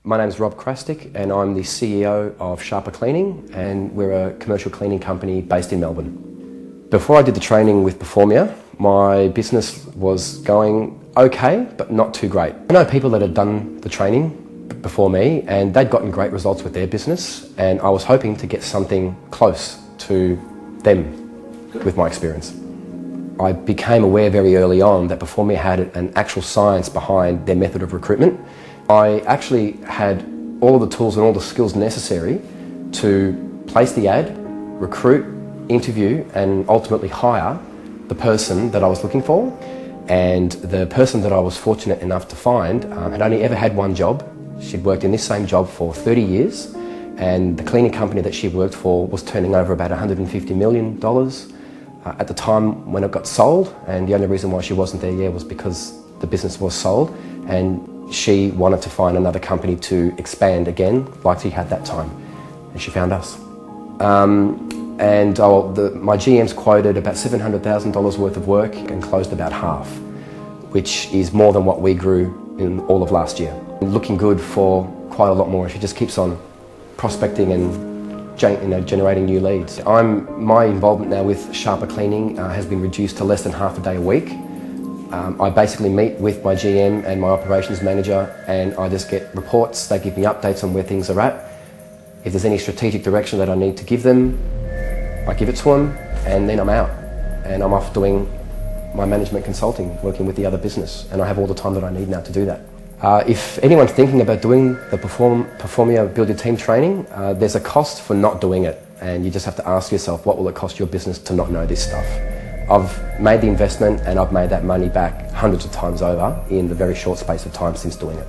My name is Rob Krastic and I'm the CEO of Sharper Cleaning, and we're a commercial cleaning company based in Melbourne. Before I did the training with Performia, my business was going okay, but not too great. I know people that had done the training before me and they'd gotten great results with their business, and I was hoping to get something close to them with my experience. I became aware very early on that Performia had an actual science behind their method of recruitment. I actually had all the tools and all the skills necessary to place the ad, recruit, interview and ultimately hire the person that I was looking for. And the person that I was fortunate enough to find had only ever had one job. She'd worked in this same job for 30 years, and the cleaning company that she worked for was turning over about $150 million at the time when it got sold. And the only reason why she wasn't there yet was because the business was sold, and she wanted to find another company to expand again like she had that time, and she found us. My GMs quoted about $700,000 worth of work and closed about half, which is more than what we grew in all of last year. Looking good for quite a lot more if she just keeps on prospecting and generating new leads. My involvement now with Sharper Cleaning has been reduced to less than half a day a week. I basically meet with my GM and my operations manager, and I just get reports. They give me updates on where things are at. If there's any strategic direction that I need to give them, I give it to them, and then I'm out. And I'm off doing my management consulting, working with the other business, and I have all the time that I need now to do that. If anyone's thinking about doing the Performia Build Your Team training, there's a cost for not doing it, and you just have to ask yourself, what will it cost your business to not know this stuff? I've made the investment and I've made that money back hundreds of times over in the very short space of time since doing it.